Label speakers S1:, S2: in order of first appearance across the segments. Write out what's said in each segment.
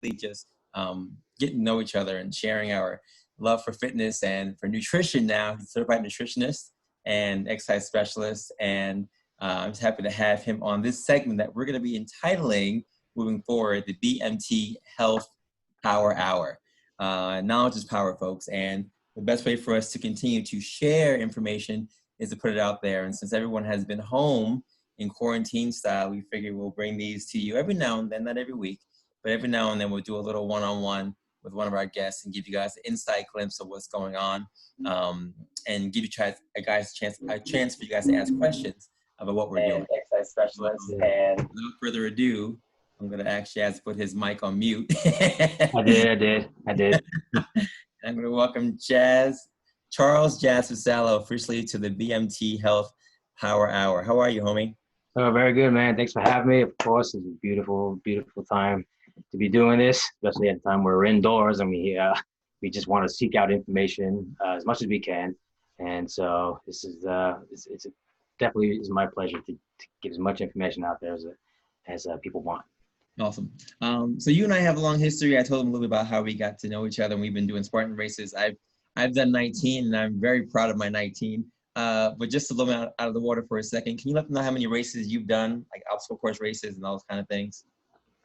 S1: just getting to know each other and sharing our love for fitness and for nutrition now. He's a certified nutritionist and exercise specialist. And I'm just happy to have him on this segment that we're going to be entitling moving forward the BMT Health Power Hour. Knowledge is power, folks. And the best way for us to continue to share information is to put it out there. And since everyone has been home in quarantine style, we figure we'll bring these to you every now and then, not every week, but every now and then we'll do a little one-on-one with one of our guests and give you guys an inside glimpse of what's going on, and give you a chance for you guys to ask questions about what we're doing. Exercise specialists. And without further ado, I'm going to ask Jazz to put his mic on mute.
S2: I did.
S1: I'm going to welcome Charles Jazz Vassallo officially to the BMT Health Power Hour. How are you, homie?
S2: Oh, very good, man. Thanks for having me. Of course, it's a beautiful, beautiful time to be doing this, especially at the time where we're indoors and we just want to seek out information as much as we can. And so this is it's definitely is my pleasure to get as much information out there as people want.
S1: Awesome. So you and I have a long history. I told them a little bit about how we got to know each other, and we've been doing Spartan races. I've done 19, and I'm very proud of my 19. But just to blow me out of the water for a second, can you let them know how many races you've done, like obstacle course races and all those kind of things?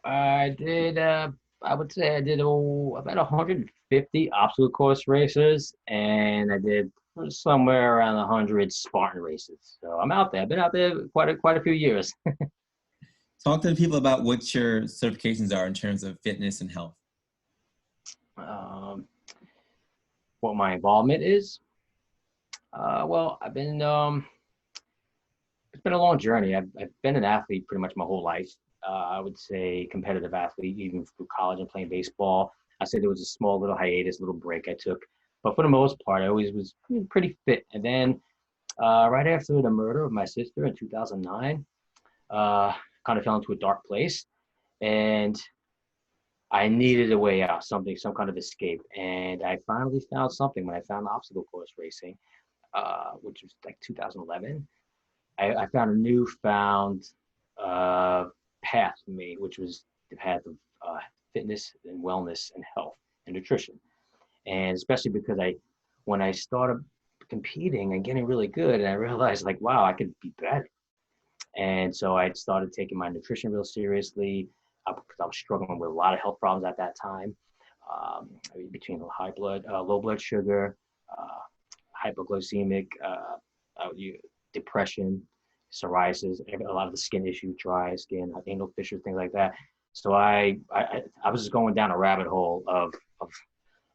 S2: I did, I would say I did about 150 obstacle course races, and I did somewhere around 100 Spartan races. So I'm out there. I've been out there quite a few years.
S1: Talk to the people about what your certifications are in terms of fitness and health.
S2: What my involvement is? Well, I've been, it's been a long journey. I've been an athlete pretty much my whole life. I would say competitive athlete, even through college and playing baseball. I said there was a small little hiatus, little break I took. But for the most part, I always was pretty fit. And then right after the murder of my sister in 2009, kind of fell into a dark place. And I needed a way out, some kind of escape. And I finally found something when I found obstacle course racing, which was like 2011. I found a newfound path for me, which was the path of fitness and wellness and health and nutrition. And especially because when I started competing and getting really good, and I realized like, wow, I could be better. And so I started taking my nutrition real seriously because I was struggling with a lot of health problems at that time, between low blood sugar, hypoglycemic, depression, psoriasis, a lot of the skin issues, dry skin, anal fissures, things like that. So I was just going down a rabbit hole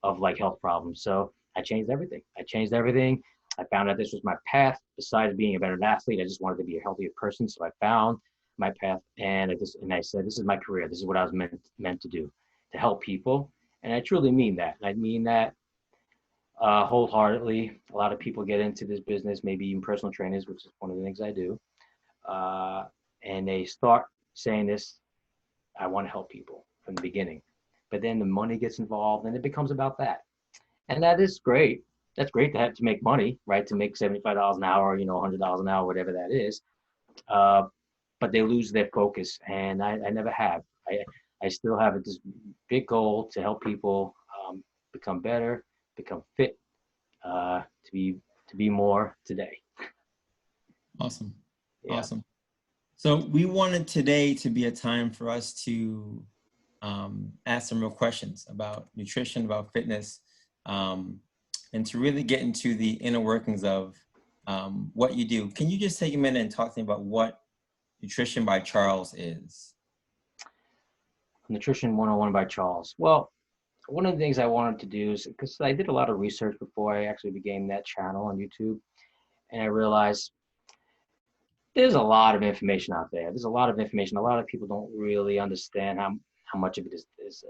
S2: of like health problems. So I changed everything. I found out this was my path. Besides being a better athlete, I just wanted to be a healthier person. So I found my path, and I said, this is my career. This is what I was meant to do, to help people. And I truly mean that. I mean that wholeheartedly. A lot of people get into this business, maybe even personal trainers, which is one of the things I do. And they start saying this, I want to help people from the beginning. But then the money gets involved, and it becomes about that. And that is great. That's great to make money, right? To make $75 an hour, $100 an hour, whatever that is. But they lose their focus, and I never have. I still have this big goal to help people become better, become fit, to be more today.
S1: Awesome. Yeah. Awesome. So we wanted today to be a time for us to ask some real questions about nutrition, about fitness, and to really get into the inner workings of what you do. Can you just take a minute and talk to me about what Nutrition by Charles is?
S2: Nutrition 101 by Charles. Well, one of the things I wanted to do is, because I did a lot of research before I actually began that channel on YouTube, and I realized there's a lot of information out there. There's a lot of information. A lot of people don't really understand how much of it is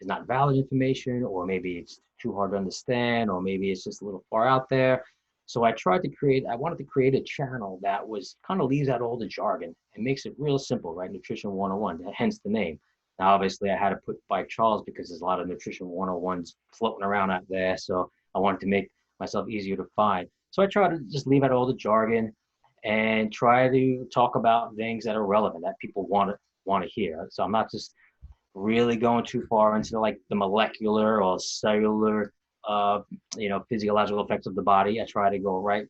S2: not valid information, or maybe it's too hard to understand, or maybe it's just a little far out there. So I wanted to create a channel that was kind of leaves out all the jargon and makes it real simple, right? Nutrition 101, hence the name. Now, obviously I had to put by Charles because there's a lot of Nutrition 101s floating around out there. So I wanted to make myself easier to find. So I try to just leave out all the jargon and try to talk about things that are relevant, that people want to hear. So I'm not just really going too far into like the molecular or cellular, physiological effects of the body. I try to go right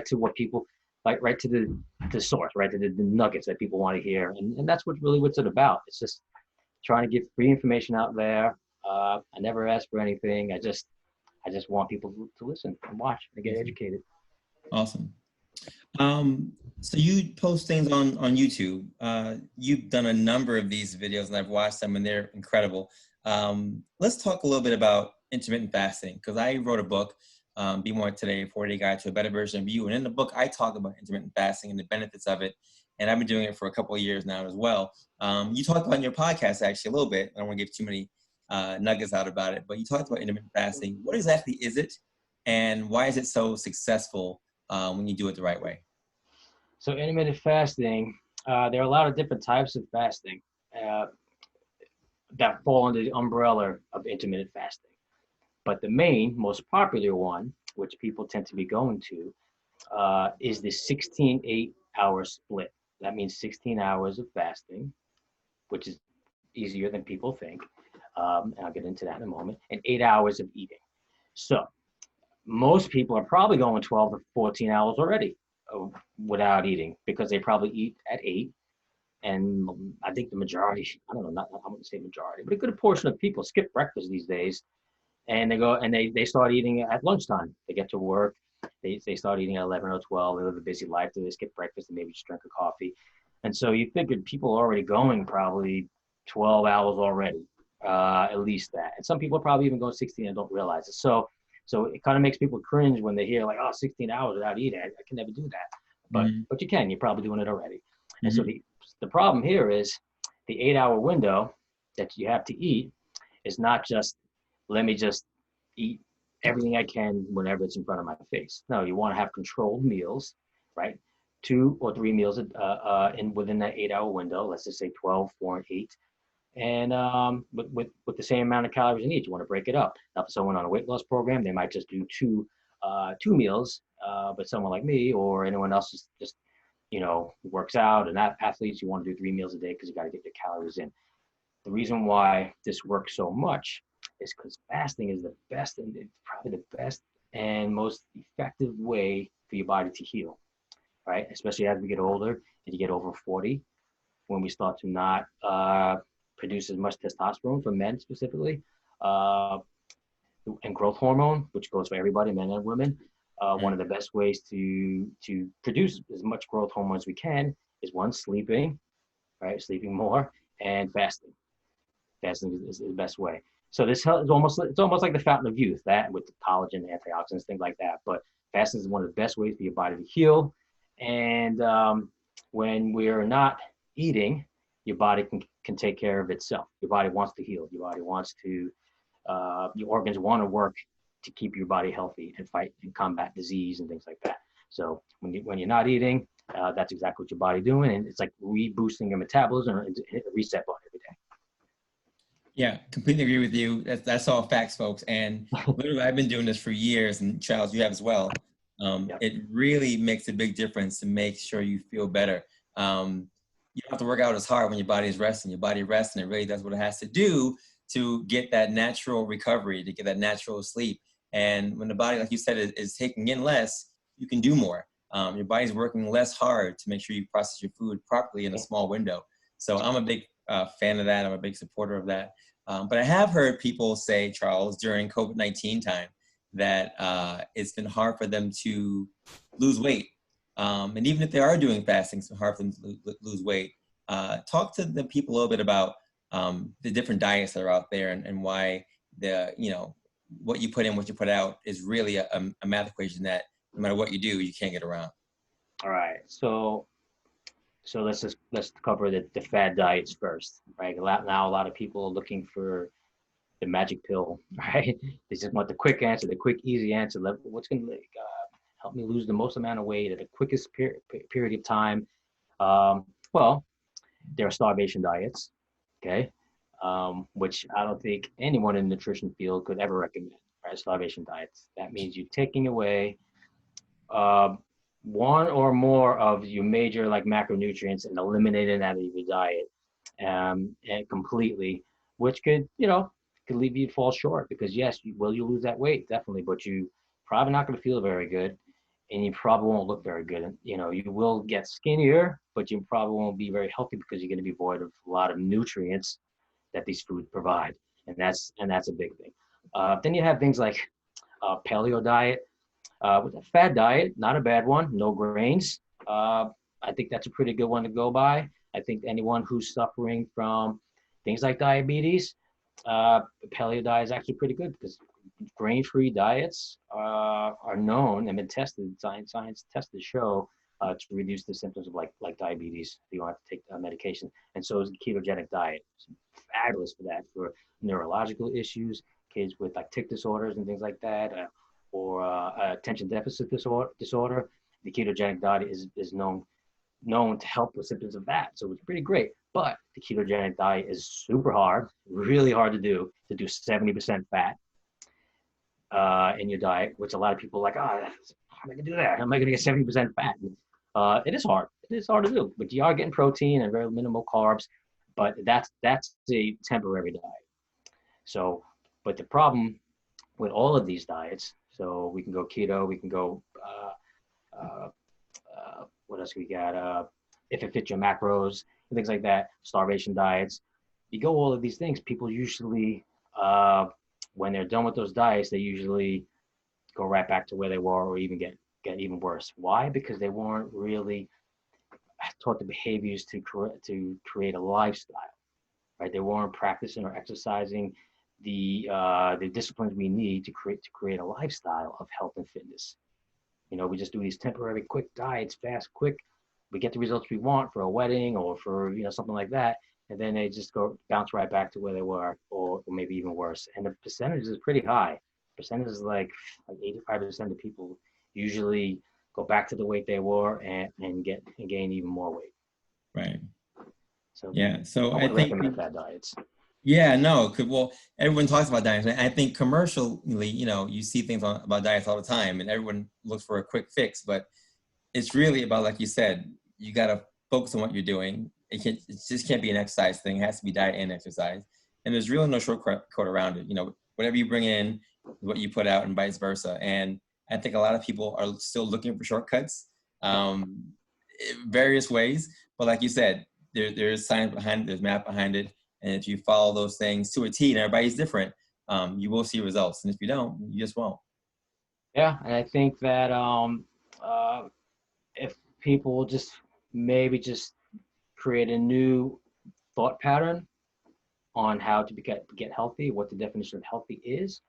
S2: to what people like, right to the source, right to the nuggets that people want to hear, and that's what's it about. It's just trying to get free information out there. I never ask for anything. I just want people to listen and watch and get educated.
S1: Awesome. So you post things on YouTube. You've done a number of these videos, and I've watched them, and they're incredible. Let's talk a little bit about intermittent fasting, because I wrote a book, Be More Today, 40-Day Guide to a Better Version of You. And in the book, I talk about intermittent fasting and the benefits of it. And I've been doing it for a couple of years now as well. You talked about in your podcast, actually, a little bit. I don't want to give too many nuggets out about it, but you talked about intermittent fasting. What exactly is it? And why is it so successful when you do it the right way?
S2: So intermittent fasting, there are a lot of different types of fasting uh, that fall under the umbrella of intermittent fasting. But the main, most popular one, which people tend to be going to, is the 16-8 hour split. That means 16 hours of fasting, which is easier than people think. And I'll get into that in a moment, and 8 hours of eating. So most people are probably going 12 to 14 hours already without eating, because they probably eat at 8. And I think the majority, I don't know, I wouldn't say majority, but a good portion of people skip breakfast these days, and they go and they start eating at lunchtime. They get to work, they start eating at 11 or 12. They live a busy life, they skip breakfast and maybe just drink a coffee. And so you figured people are already going probably 12 hours already, at least that. And some people probably even go 16 and don't realize it. So it kind of makes people cringe when they hear like, oh, 16 hours without eating. I can never do that. But you can. You're probably doing it already. And so the problem here is the 8 hour window that you have to eat is not just, let me just eat everything I can whenever it's in front of my face. No, you want to have controlled meals, right? 2 or 3 meals in within that 8 hour window. Let's just say 12, 4, and 8. And with the same amount of calories in each, you want to break it up. Now, for someone on a weight loss program, they might just do two meals. But someone like me or anyone else just works out, and athletes, you want to do 3 meals a day because you got to get your calories in. The reason why this works so much is because fasting is the best, and it's probably the best and most effective way for your body to heal, right? Especially as we get older and you get over 40, when we start to not produce as much testosterone for men specifically, and growth hormone, which goes for everybody, men and women. One of the best ways to produce as much growth hormone as we can is one, sleeping, right? Sleeping more, and fasting. Fasting is the best way. So it's almost like the fountain of youth, that with the collagen, antioxidants, things like that. But fasting is one of the best ways for your body to heal. And when we're not eating, your body can take care of itself. Your body wants to heal. Your body wants to, your organs want to work to keep your body healthy and fight and combat disease and things like that. So when you're not eating, that's exactly what your body's doing. And it's like reboosting your metabolism and hit a reset button every day.
S1: Yeah, completely agree with you. That's all facts, folks. And literally, I've been doing this for years, and Charles, you have as well.
S2: Yep.
S1: It really makes a big difference to make sure you feel better. You don't have to work out as hard when your body is resting. Your body rests, and it really does what it has to do to get that natural recovery, to get that natural sleep. And when the body, like you said, is taking in less, you can do more. Your body's working less hard to make sure you process your food properly in a small window. So I'm a big fan of that. I'm a big supporter of that. But I have heard people say, Charles, during COVID-19 time, that it's been hard for them to lose weight. And even if they are doing fasting, it's hard for them to lose weight. Talk to the people a little bit about the different diets that are out there, and why what you put in, what you put out is really a math equation that no matter what you do, you can't get around.
S2: All right. So let's cover the fad diets first, right? Now a lot of people are looking for the magic pill, right? They just want the quick answer, the quick, easy answer. What's going to help me lose the most amount of weight at the quickest period of time? Well, there are starvation diets, okay, which I don't think anyone in the nutrition field could ever recommend, right? Starvation diets. That means you're taking away one or more of your major like macronutrients and eliminating that out of your diet, and completely. which could, could leave you fall short because yes, you lose that weight definitely, but you probably not going to feel very good, and you probably won't look very good. And you will get skinnier, but you probably won't be very healthy because you're going to be void of a lot of nutrients that these foods provide, and that's a big thing. Then you have things like paleo diet, with a fad diet, not a bad one, no grains. I think that's a pretty good one to go by. I think anyone who's suffering from things like diabetes, paleo diet is actually pretty good because grain-free diets are known and been tested. Science tested show to reduce the symptoms of like diabetes. You don't have to take medication, and so is the ketogenic diet. It's fabulous for that, for neurological issues, kids with like tic disorders and things like that, or attention deficit disorder. The ketogenic diet is known to help with symptoms of that. So it's pretty great. But the ketogenic diet is super hard, really hard to do 70% fat in your diet, which a lot of people are like, oh, how am I gonna do that? How am I gonna get 70% fat? It is hard. It is hard to do, but you are getting protein and very minimal carbs. But that's a temporary diet. So, but the problem with all of these diets, so we can go keto, we can go what else we got? If it fits your macros and things like that, starvation diets. You go all of these things. People usually, when they're done with those diets, they usually go right back to where they were, or even get even worse. Why? Because they weren't really taught the behaviors to create a lifestyle, right? They weren't practicing or exercising the disciplines we need to create a lifestyle of health and fitness. We just do these temporary quick diets, fast, quick. We get the results we want for a wedding or for something like that, and then they just go bounce right back to where they were, or maybe even worse. And the percentage is pretty high. Percentage is like 85% of people usually go back to the weight they were and gain even more weight.
S1: Right.
S2: So
S1: Yeah. So
S2: I
S1: I
S2: would
S1: think,
S2: recommend fat diets.
S1: yeah, no, well, everyone talks about diets. I think commercially, you see things about diets all the time, and everyone looks for a quick fix. But it's really about, like you said, you got to focus on what you're doing. It just can't be an exercise thing. It has to be diet and exercise. And there's really no shortcut around it. Whatever you bring in, what you put out, and vice versa. And I think a lot of people are still looking for shortcuts, various ways. But like you said, there's science behind it, there's math behind it. And if you follow those things to a T, and everybody's different, you will see results. And if you don't, you just won't.
S2: Yeah, and I think that if people just maybe just create a new thought pattern on how to get healthy, what the definition of healthy is,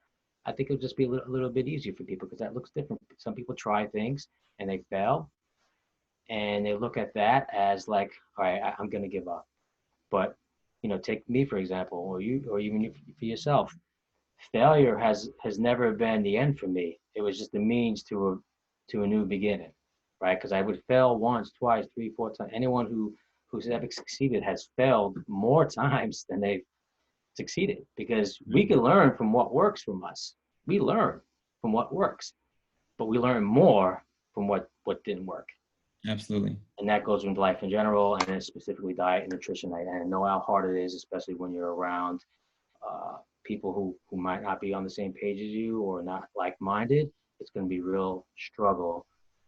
S2: I think it'll just be a little bit easier for people because that looks different. Some people try things and they fail, and they look at that as like, all right, I'm going to give up. But take me for example, or you, or even for yourself. Failure has never been the end for me. It was just a means to a new beginning, right? Because I would fail once, twice, three, four times. Anyone who's ever succeeded has failed more times than they've succeeded, because we can learn from what works from us. We learn from what works, but we learn more from what didn't work.
S1: Absolutely.
S2: And that goes into life in general, and then specifically diet and nutrition. I know how hard it is, especially when you're around people who might not be on the same page as you or not like-minded. It's going to be a real struggle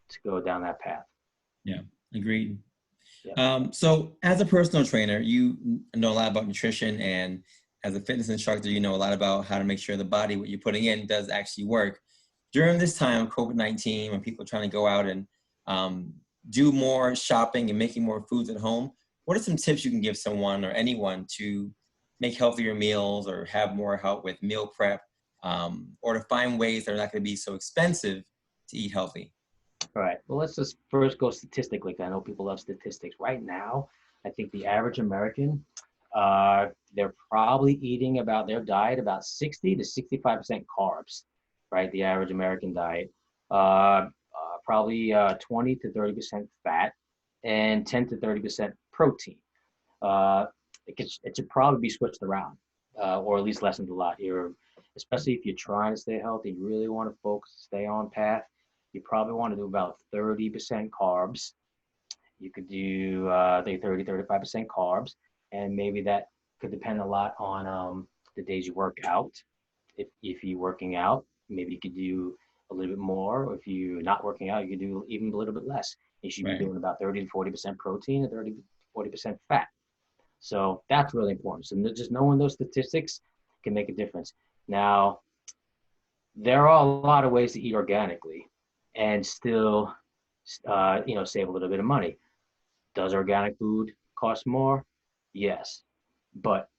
S2: to go down that path.
S1: Yeah, agreed.
S2: Yeah.
S1: So as a personal trainer, you know a lot about nutrition, and as a fitness instructor, you know a lot about how to make sure the body, what you're putting in, does actually work. During this time of COVID-19, when people are trying to go out and do more shopping and making more foods at home, what are some tips you can give someone or anyone to make healthier meals, or have more help with meal prep, or to find ways that are not going to be so expensive to eat healthy?
S2: All right. Well, let's just first go statistically. I know people love statistics. Right now, I think the average American, they're probably eating about their diet about 60 to 65% carbs, right? The average American diet. Probably 20 to 30% fat and 10 to 30% protein. Uh, it should probably be switched around, or at least lessened a lot. Especially if you're trying to stay healthy, you really want to focus, stay on path. You probably want to do about 30% carbs. You could do 35% carbs, and maybe that could depend a lot on the days you work out. If you're working out, maybe you could do a little bit more. Or if you're not working out, you could do even a little bit less. You should be
S1: Right.
S2: doing about 30 to 40% protein and 30 to 40% fat. So that's really important. So just knowing those statistics can make a difference. Now, there are a lot of ways to eat organically and still, save a little bit of money. Does organic food cost more? Yes, but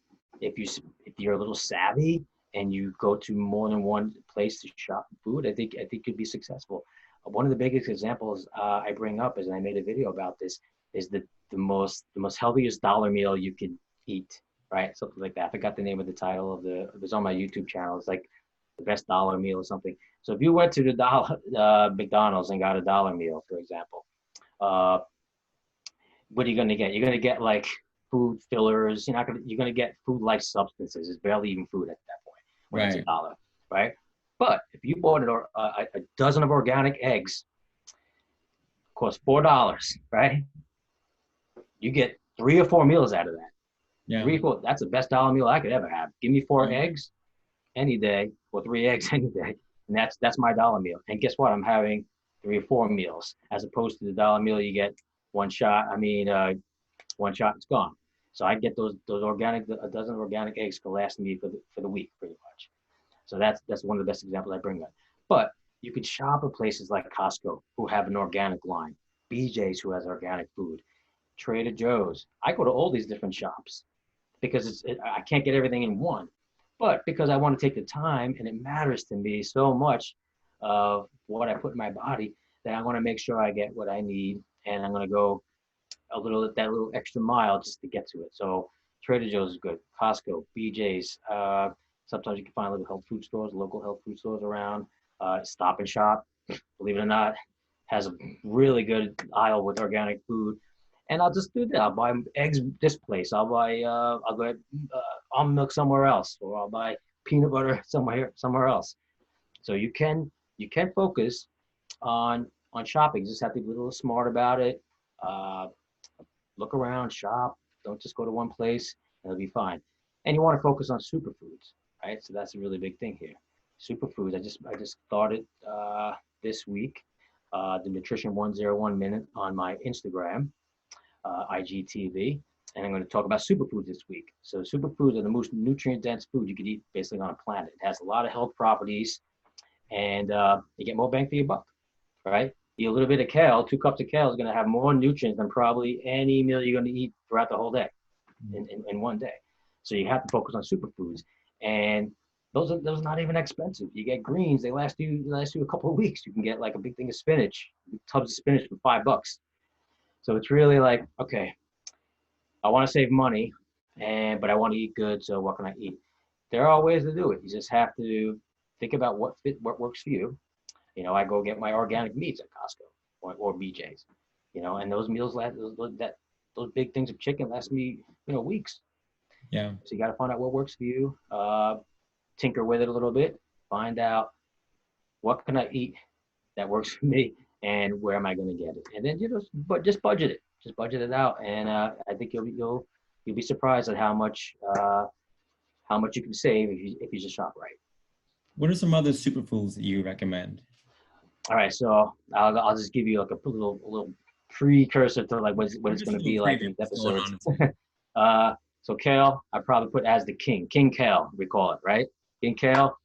S2: if you if you're a little savvy and you go to more than one place to shop for food, I think you'd be successful. One of the biggest examples I bring up is, and I made a video about this, is the most healthiest dollar meal you could eat, right? Something like that. I forgot the name of the title of it was on my YouTube channel. It's like the best dollar meal or something. So if you went to the McDonald's and got a dollar meal, for example, uh, what are you going to get? You're going to get like food fillers. You're going to get food like substances. It's barely even food at that point when it's a
S1: Right.
S2: dollar, right? But if you bought a dozen of organic eggs, cost $4, right? You get 3 or 4 meals out of that.
S1: Yeah.
S2: 3 or 4. That's the best dollar meal I could ever have. Give me four
S1: Yeah.
S2: eggs any day, or 3 eggs any day, and that's my dollar meal. And guess what? I'm having 3 or 4 meals as opposed to the dollar meal you get one shot. One shot, it's gone. So I get those organic, a dozen organic eggs to last me for the week pretty much. So that's one of the best examples I bring up. But you could shop at places like Costco, who have an organic line, BJ's, who has organic food, Trader Joe's. I go to all these different shops because I can't get everything in one, but because I want to take the time, and it matters to me so much of what I put in my body, that I want to make sure I get what I need, and I'm going to go that little extra mile just to get to it. So Trader Joe's is good, Costco, BJ's. Sometimes you can find little health food stores, local health food stores around. Stop and Shop, believe it or not, has a really good aisle with organic food. And I'll just do that. I'll buy eggs this place. I'll go almond milk somewhere else, or I'll buy peanut butter somewhere else. So you can focus on shopping. You just have to be a little smart about it. Uh, Look around, shop. Don't just go to one place. It'll be fine. And you want to focus on superfoods, right? So that's a really big thing here. Superfoods. I just started this week the Nutrition 101 Minute on my Instagram, IGTV, and I'm going to talk about superfoods this week. So superfoods are the most nutrient-dense food you could eat basically on a planet. It has a lot of health properties, and you get more bang for your buck, right? Eat a little bit of kale. 2 cups of kale is going to have more nutrients than probably any meal you're going to eat throughout the whole day in one day. So you have to focus on superfoods, and those are not even expensive. You get greens; they last you a couple of weeks. You can get like a big thing of spinach, tubs of spinach for $5. So it's really like, okay, I want to save money, but I want to eat good. So what can I eat? There are ways to do it. You just have to think about what works for you. I go get my organic meats at Costco or BJ's. And those meals last those big things of chicken last me weeks.
S1: Yeah.
S2: So you got to find out what works for you. Tinker with it a little bit. Find out what can I eat that works for me, and where am I going to get it? And then but just budget it. Just budget it out, and I think you'll be surprised at how much you can save if you just shop right.
S1: What are some other superfoods that you recommend?
S2: All right, so I'll just give you like a little precursor to like what it's going to be like in these
S1: What's going
S2: episodes.
S1: on?
S2: So kale, I probably put as the king kale, we call it, right? King kale.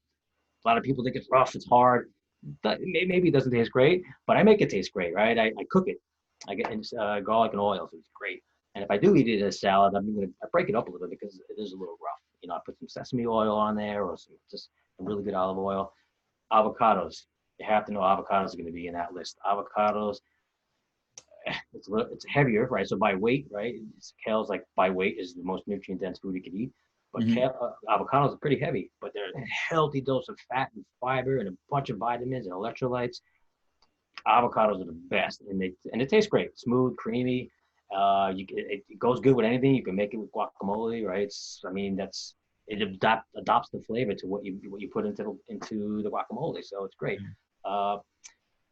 S2: A lot of people think it's rough, it's hard. Maybe it doesn't taste great, but I make it taste great, right? I cook it. I get garlic and oil, so it's great. And if I do eat it as salad, I break it up a little bit because it is a little rough. I put some sesame oil on there, or just a really good olive oil. Avocados. You have to know avocados are going to be in that list. Avocados, it's heavier, right? So by weight, right? Kale's like by weight is the most nutrient dense food you can eat. But avocados are pretty heavy, but they're a healthy dose of fat and fiber and a bunch of vitamins and electrolytes. Avocados are the best, and it tastes great, smooth, creamy. It goes good with anything. You can make it with guacamole, right? It adopts the flavor to what you put into the guacamole, so it's great.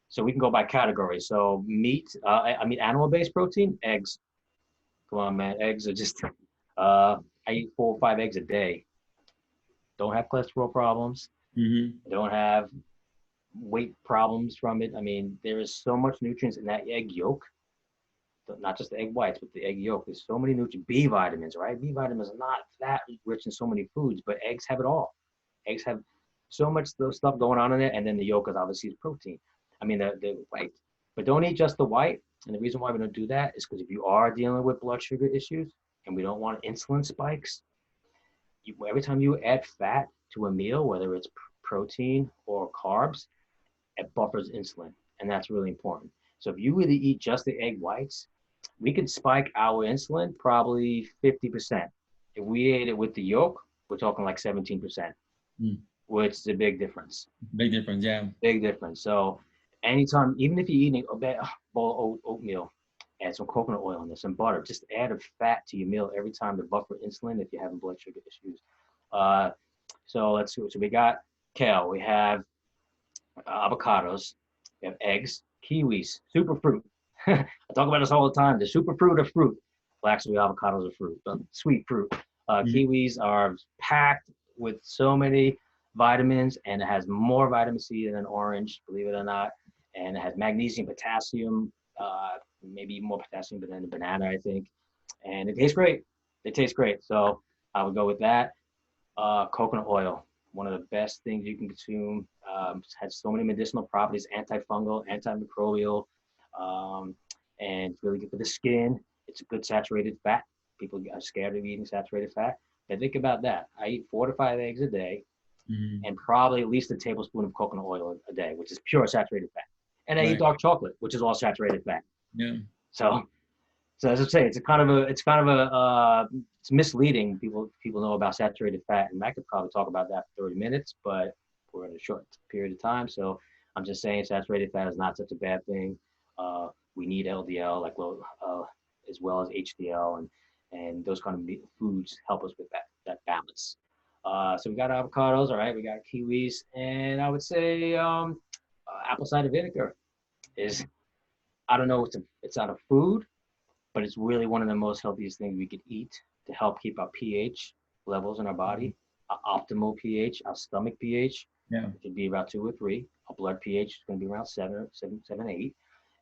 S2: So we can go by category. So meat, animal-based protein, eggs. Come on, man, eggs are just I eat 4 or 5 eggs a day. Don't have cholesterol problems.
S1: Mm-hmm.
S2: Don't have weight problems from it. I mean, there is so much nutrients in that egg yolk, not just the egg whites, but the egg yolk. There's so many nutrients. B vitamins, right? B vitamins are not that rich in so many foods, but eggs have it all. Eggs have so much stuff going on in it, and then the yolk is obviously is protein. I mean, the white. But don't eat just the white. And the reason why we don't do that is because if you are dealing with blood sugar issues and we don't want insulin spikes, every time you add fat to a meal, whether it's protein or carbs, it buffers insulin, and that's really important. So if you really eat just the egg whites, we could spike our insulin probably 50%. If we ate it with the yolk, we're talking like 17%,
S1: Mm.
S2: which is a big difference.
S1: Big difference, yeah.
S2: Big difference. So anytime, even if you're eating a bowl of oatmeal, add some coconut oil in there, some butter, just add a fat to your meal every time to buffer insulin if you're having blood sugar issues. So let's see. So we got kale, we have avocados, we have eggs, kiwis, superfruit. I talk about this all the time. The superfruit of fruit. Well, actually, avocados are fruit, sweet fruit.
S1: Mm-hmm.
S2: Kiwis are packed with so many vitamins, and it has more vitamin C than an orange, believe it or not. And it has magnesium, potassium, maybe more potassium than a banana, I think. And it tastes great. It tastes great. So I would go with that. Coconut oil, one of the best things you can consume. Has so many medicinal properties, antifungal, antimicrobial, um, and it's really good for the skin. It's a good saturated fat. People are scared of eating saturated fat. But think about that. I eat 4 to 5 eggs a day
S1: Mm-hmm.
S2: and probably at least a tablespoon of coconut oil a day, which is pure saturated fat. And I eat
S1: Right.
S2: dark chocolate, which is all saturated fat.
S1: Yeah.
S2: So so as I say, it's misleading. People know about saturated fat, and I could probably talk about that for 30 minutes, but we're in a short period of time. So I'm just saying saturated fat is not such a bad thing. We need LDL as well as HDL, and those kind of foods help us with that balance. So we got avocados, all right. We got kiwis, and I would say apple cider vinegar is, I don't know, it's not a food, but it's really one of the most healthiest things we could eat to help keep our pH levels in our body, our optimal pH, our stomach pH,
S1: Yeah.
S2: it should be about 2 or 3. Our blood pH is going to be around 7, 8.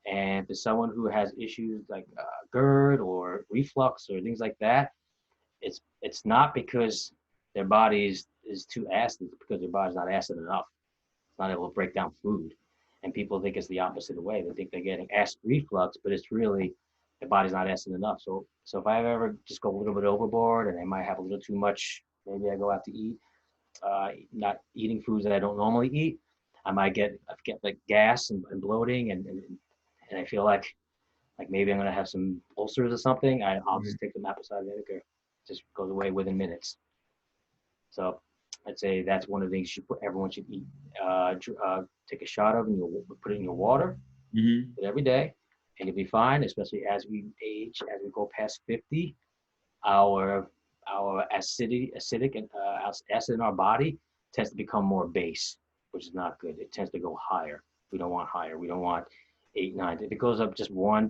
S2: And for someone who has issues like GERD or reflux or things like that, it's not because their body is too acid, it's because their body's not acid enough. It's not able to break down food. And people think it's the opposite way. They think they're getting acid reflux, but it's really the body's not acid enough. So if I ever just go a little bit overboard and I might have a little too much, maybe I go out to eat, not eating foods that I don't normally eat, I get like gas and bloating and I feel like maybe I'm gonna have some ulcers or something. I'll just take some apple cider vinegar. It just goes away within minutes. So I'd say that's one of the things everyone should eat. Take a shot of and you put it in your water
S1: Mm-hmm.
S2: every day, and you'll be fine. Especially as we age, as we go past 50, our acidic and acid in our body tends to become more base, which is not good. It tends to go higher. We don't want higher. We don't want 8, 9. If it goes up just 1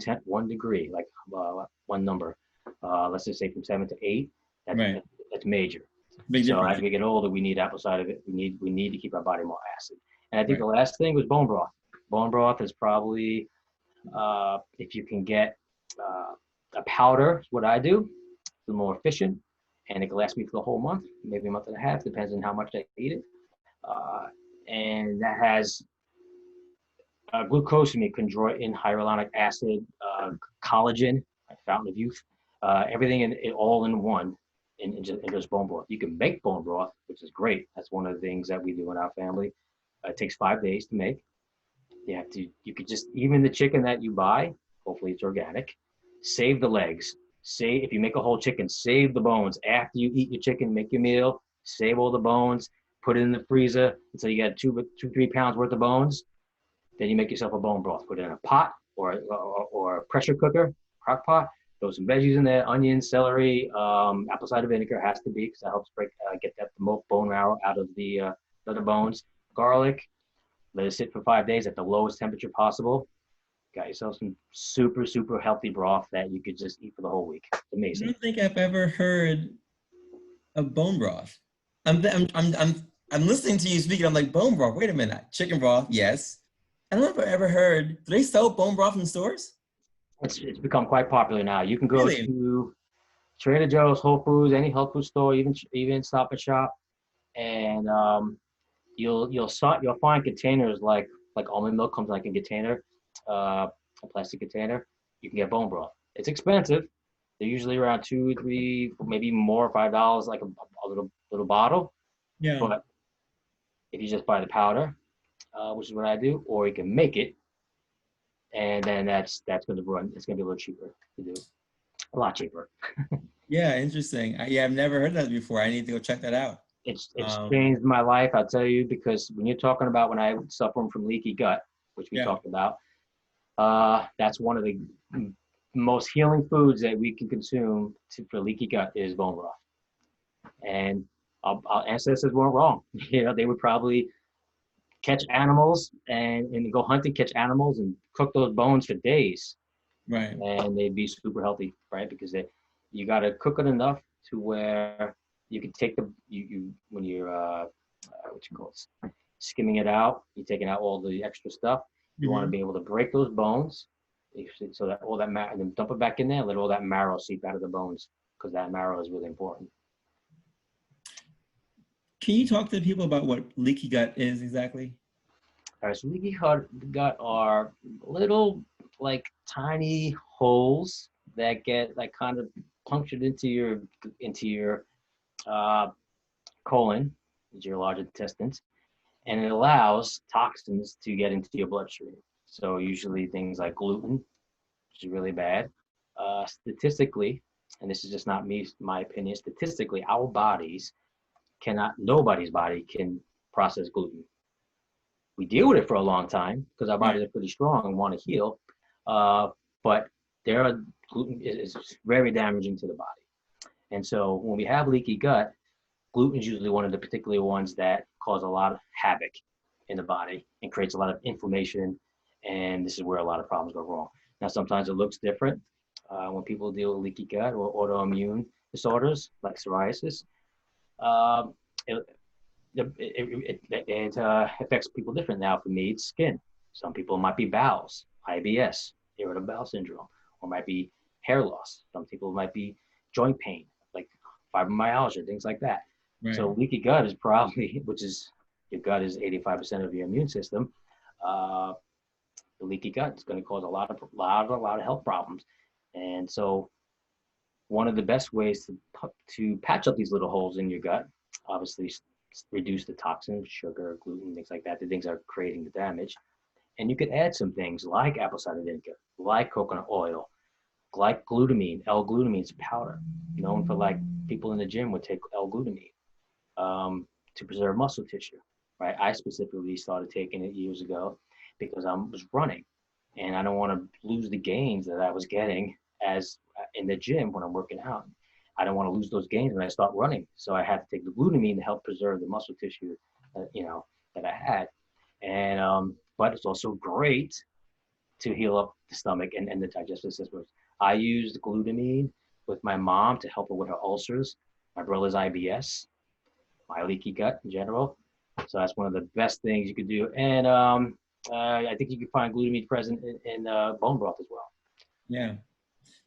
S2: degree, like one number, let's just say from 7 to 8,
S1: Right.
S2: that's major.
S1: Big
S2: So
S1: difference.
S2: as we get older, we need apple cider. We need to keep our body more acid. And I think
S1: Right.
S2: the last thing was bone broth. Bone broth is probably if you can get a powder, is what I do. It's a little more efficient, and it can last me for the whole month, maybe a month and a half, depends on how much I eat it. Uh, and that has glucosamine, chondroitin, hyaluronic acid, collagen, like fountain of youth, everything all in one in just bone broth. You can make bone broth, which is great. That's one of the things that we do in our family. It takes 5 days to make. You could just, even the chicken that you buy, hopefully it's organic, save the legs. If you make a whole chicken, save the bones. After you eat your chicken, make your meal, save all the bones, put it in the freezer until you got 2, 3 pounds worth of bones. Then you make yourself a bone broth. Put it in a pot or a pressure cooker, crock pot. Throw some veggies in there, onions, celery, apple cider vinegar has to be because that helps get that bone marrow out of the bones. Garlic. Let it sit for 5 days at the lowest temperature possible. Got yourself some super, super healthy broth that you could just eat for the whole week. It's
S1: I
S2: amazing.
S1: don't think I've ever heard Of bone broth. I'm listening to you speaking. I'm like, bone broth. Wait a minute. Chicken broth, yes. I don't know if I've ever heard. Do they sell bone broth in stores?
S2: It's become quite popular now. You can go
S1: Really?
S2: to Trader Joe's, Whole Foods, any health food store, even Stop and Shop, and you'll find containers like almond milk comes like in container, a plastic container. You can get bone broth. It's expensive. They're usually around two, three, maybe more, $5, like a little bottle.
S1: Yeah.
S2: But if you just buy the powder, which is what I do, or you can make it, and then that's going to run. It's going to be a little cheaper to do, a lot cheaper.
S1: Yeah, interesting. Yeah, I've never heard that before. I need to go check that out.
S2: It's
S1: Um,
S2: changed my life. I'll tell you because when you're talking about when I suffer from leaky gut, which we
S1: yeah,
S2: talked about, that's one of the most healing foods that we can consume for leaky gut is bone broth. And our ancestors weren't wrong. You know, they would probably catch animals and go hunt and catch animals and cook those bones for days,
S1: right.
S2: and they'd be super healthy, right? Because you got to cook it enough to where you can take you when you're what you call it, skimming it out, you're taking out all the extra stuff. You want to
S1: Hmm.
S2: be able to break those bones so that all that marrow, and then dump it back in there, let all that marrow seep out of the bones because that marrow is really important.
S1: Can you talk to people about what leaky gut is exactly?
S2: All right, so leaky gut are little like tiny holes that get like kind of punctured into your uh, colon, your large intestines, and it allows toxins to get into your bloodstream. So usually things like gluten, which is really bad. Statistically, and this is just not me, my opinion. Statistically, our bodies cannot. Nobody's body can process gluten. We deal with it for a long time because our
S1: Right.
S2: bodies are pretty strong and want to heal. But gluten is very damaging to the body. And so when we have leaky gut, gluten is usually one of the particular ones that cause a lot of havoc in the body and creates a lot of inflammation. And this is where a lot of problems go wrong. Now, sometimes it looks different when people deal with leaky gut or autoimmune disorders like psoriasis. Um, it, it affects people different. Now, for me, it's skin. Some people might be bowels, IBS, irritable bowel syndrome, or might be hair loss. Some people might be joint pain, like fibromyalgia, things like that.
S1: Right.
S2: So leaky gut is probably, which is your gut is 85% of your immune system. Uh, the leaky gut is going to cause a lot of health problems. And so one of the best ways to patch up these little holes in your gut, obviously reduce the toxins, sugar, gluten, things like that, the things that are creating the damage. And you could add some things like apple cider vinegar, like coconut oil, like glutamine. L-glutamine is powder, known for like people in the gym would take L-glutamine to preserve muscle tissue. Right? I specifically started taking it years ago because I was running, and I don't want to lose the gains that I was getting as in the gym when I'm working out. I don't want to lose those gains when I start running, so I had to take the glutamine to help preserve the muscle tissue, that I had. And but it's also great to heal up the stomach and the digestive system. I used glutamine with my mom to help her with her ulcers, my brother's IBS, my leaky gut in general. So that's one of the best things you could do. And I think you can find glutamine present in bone broth as well.
S1: Yeah.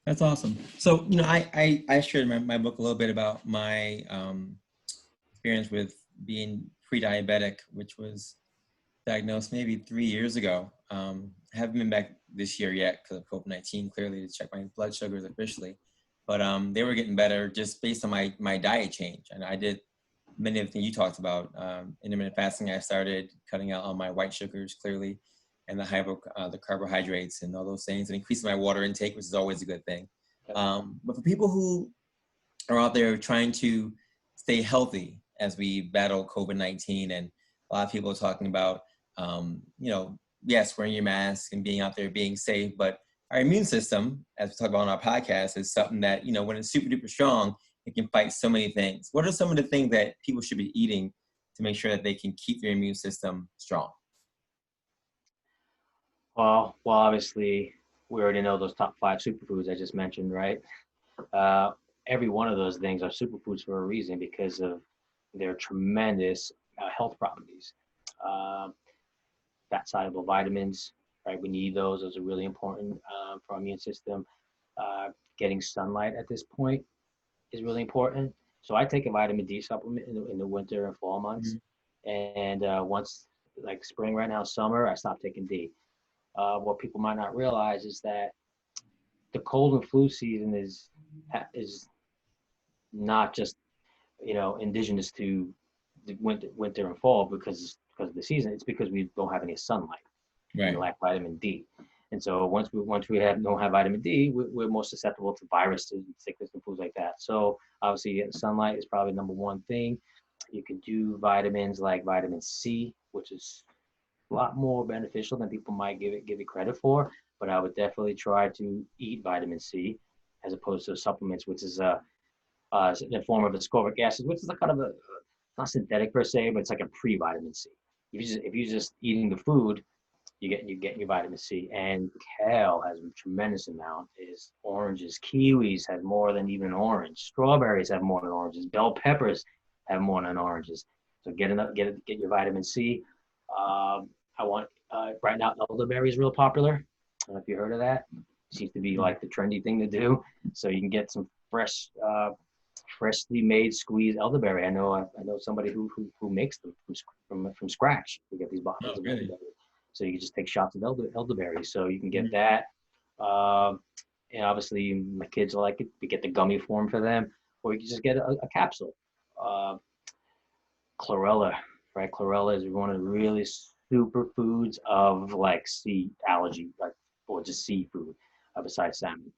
S1: That's awesome. So, I shared in my book a little bit about my experience with being pre-diabetic, which was diagnosed maybe 3 years ago. I haven't been back this year yet because of COVID-19, clearly, to check my blood sugars officially. But they were getting better just based on my diet change. And I did many of the things you talked about. Intermittent fasting, I started cutting out all my white sugars, clearly, and the carbohydrates and all those things, and increasing my water intake, which is always a good thing. But for people who are out there trying to stay healthy as we battle COVID-19, and a lot of people are talking about, yes, wearing your mask and being out there being safe, but our immune system, as we talk about on our podcast, is something that, when it's super duper strong, it can fight so many things. What are some of the things that people should be eating to make sure that they can keep their immune system strong?
S2: Well, obviously, we already know those top five superfoods I just mentioned, right? Uh, every one of those things are superfoods for a reason because of their tremendous health properties. Uh, Fat soluble vitamins, right? We need those. Those are really important for our immune system. Getting sunlight at this point is really important. So I take a vitamin D supplement in the winter and fall months.
S1: Mhm.
S2: And once like spring right now, summer, I stop taking D. What people might not realize is that the cold and flu season is not just indigenous to the winter and fall because of the season. It's because we don't have any sunlight and we
S1: Right.
S2: lack vitamin D. And so once we don't have vitamin D, we're more susceptible to viruses and sickness and foods like that. So obviously, getting sunlight is probably number one thing. You can do vitamins like vitamin C, which is a lot more beneficial than people might give it credit for. But I would definitely try to eat vitamin C as opposed to supplements, which is in the form of ascorbic acid, which is a kind of a not synthetic per se, but it's like a pre-vitamin C. If you're just eating the food, you get your vitamin C. And kale has a tremendous amount. Is oranges, kiwis have more than even orange. Strawberries have more than oranges. Bell peppers have more than oranges. So get your vitamin C. I want right now elderberry is real popular. I don't know if you heard of that. It seems to be like the trendy thing to do. So you can get some freshly made squeezed elderberry. I know somebody who makes them from scratch. We get these
S1: Oh,
S2: bottles of
S1: really?
S2: elderberry. So you can just take shots of elderberry. So you can get that. And obviously my kids like it. We get the gummy form for them, or you can just get a capsule. Uh, Chlorella, right? Chlorella is one of the really superfoods of like sea algae, like or just seafood, besides salmon.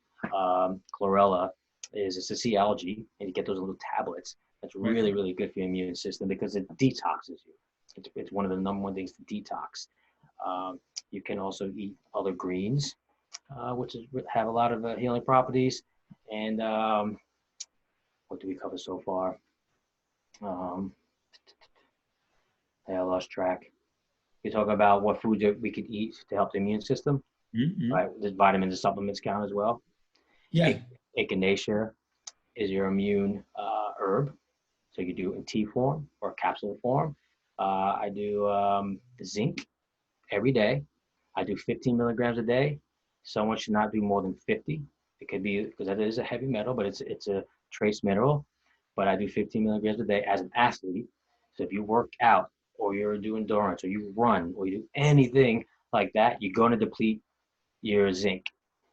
S2: Chlorella is it's a sea algae, and you get those little tablets. That's
S1: Right.
S2: really good for your immune system because it detoxes you. It's one of the number one things to detox. You can also eat other greens, which have a lot of healing properties. And what do we cover so far? Um, I lost track. You're talking about what foods that we could eat to help the immune system,
S1: Mm-hmm.
S2: right? Does vitamins and supplements count as well?
S1: Yeah.
S2: Echinacea is your immune herb. So you do in tea form or capsule form. I do zinc every day. I do 15 milligrams a day. Someone should not do more than 50. It could be because that is a heavy metal, but it's a trace mineral. But I do 15 milligrams a day as an athlete. So if you work out or you're doing endurance or you run or you do anything like that, you're going to deplete your zinc.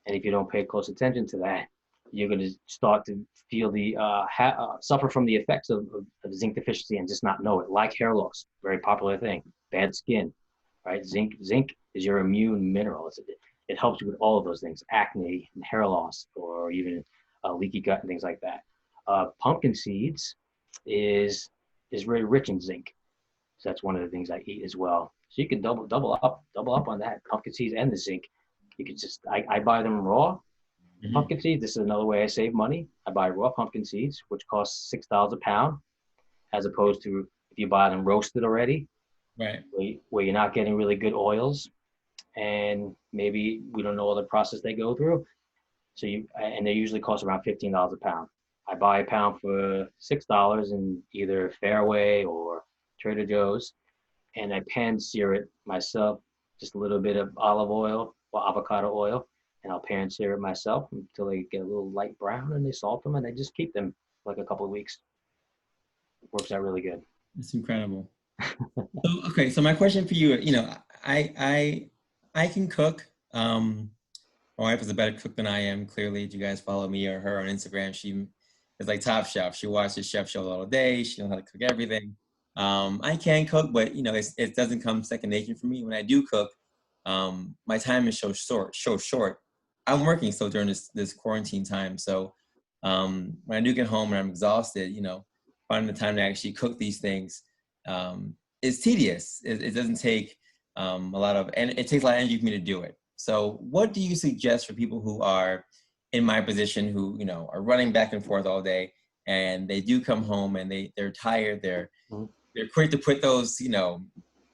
S2: And if you don't pay close attention to that, you're going to start to feel suffer from the effects of zinc deficiency and just not know it. Like hair loss, very popular thing. Bad skin, right? Zinc is your immune mineral. It helps you with all of those things, acne and hair loss, or even leaky gut and things like that. Pumpkin seeds is very rich in zinc. So that's one of the things I eat as well. So you can double up on that pumpkin seeds and the zinc. You could just I buy them raw.
S1: Mm-hmm.
S2: Pumpkin seeds. This is another way I save money. I buy raw pumpkin seeds, which cost $6 a pound, as opposed to if you buy them roasted already,
S1: Right.
S2: where you're not getting really good oils, and maybe we don't know all the process they go through. So and they usually cost around $15 a pound. I buy a pound for $6 in either Fairway or Trader Joe's, and I pan sear it myself, just a little bit of olive oil or avocado oil, and I'll pan sear it myself until they get a little light brown, and they salt them, and I just keep them like a couple of weeks. It works out really good.
S1: It's incredible. So, okay, so my question for you, I I can cook. My wife is a better cook than I am. Clearly, if you guys follow me or her on Instagram, she is like top chef. She watches chef shows all day. She knows how to cook everything. I can cook, but it doesn't come second nature for me. When I do cook, my time is so short. So short. I'm working still during this quarantine time, so when I do get home and I'm exhausted, finding the time to actually cook these things is tedious. It doesn't take a lot of, and it takes a lot of energy for me to do it. So what do you suggest for people who are in my position, who, are running back and forth all day, and they do come home and they're tired,
S2: Mhm.
S1: they're quick to put those,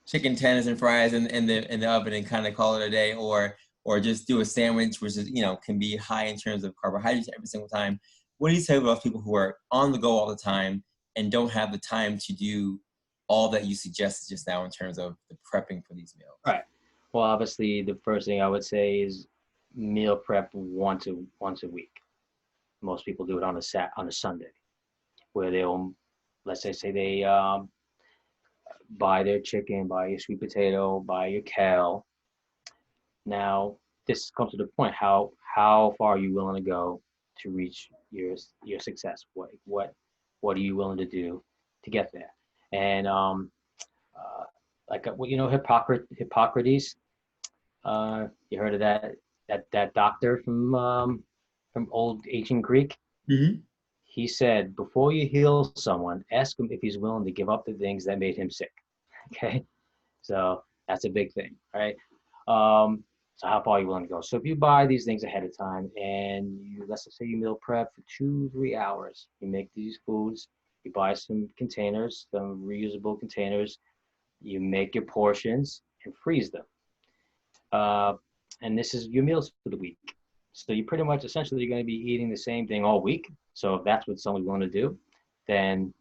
S1: chicken tenders and fries in the oven and kind of call it a day, or just do a sandwich, which is, can be high in terms of carbohydrates every single time. what do you say about people who are on the go all the time and don't have the time to do all that you suggested just now in terms of the prepping for these meals?
S2: Right. Well, obviously, the first thing I would say is meal prep once a week. Most people do it on a Sunday, where they'll, let's say they buy their chicken, buy your sweet potato, buy your kale. Now, this comes to the point: how far are you willing to go to reach your success? What are you willing to do to get there? And like Hippocrates. You heard of that doctor from old ancient Greek?
S1: Mm-hmm.
S2: He said, before you heal someone, ask him if he's willing to give up the things that made him sick. Okay, so that's a big thing, right? So how far are you willing to go? So if you buy these things ahead of time and let's just say you meal prep for 2-3 hours, you make these foods, you buy some containers, some reusable containers, you make your portions and freeze them. And this is your meals for the week. So you pretty much essentially you're going to be eating the same thing all week. So if that's what someone's willing to do, then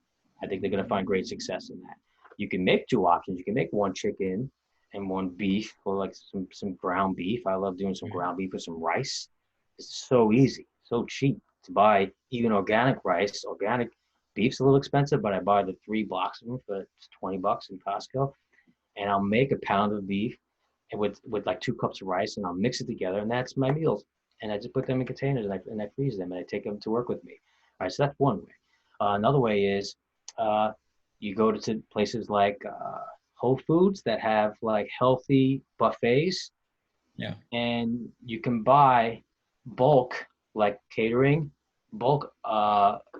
S2: I think they're going to find great success in that. You can make 2 options. You can make 1 chicken and 1 beef, or like some ground beef. I love doing some ground beef with some rice. It's so easy, so cheap to buy. Even organic rice, organic beef's a little expensive, but I buy the 3 blocks of them for $20 in Costco, and I'll make a pound of beef and with like 2 cups of rice, and I'll mix it together, and that's my meals. And I just put them in containers, and I freeze them, and I take them to work with me. All right, so that's one way. Another way is you go to places like Whole Foods that have like healthy buffets,
S1: Yeah.
S2: and you can buy bulk, like catering, bulk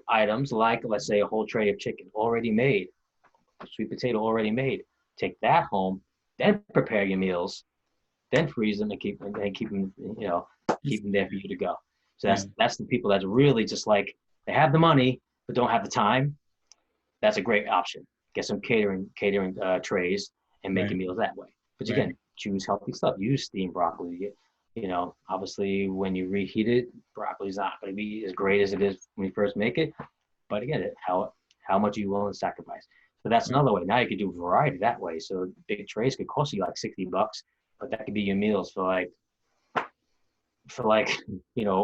S2: items, like let's say a whole tray of chicken already made, sweet potato already made. Take that home, then prepare your meals, then freeze them and keep them, keep them there for you to go. So that's the people that's really just like they have the money but don't have the time. That's a great option. Get some catering trays and make your meals that way. But again, choose healthy stuff. Use steamed broccoli. Obviously when you reheat it, broccoli's not going to be as great as it is when you first make it. But again, how much are you willing to sacrifice? So that's another way. Now you could do variety that way. So big trays could cost you like $60, but that could be your meals for a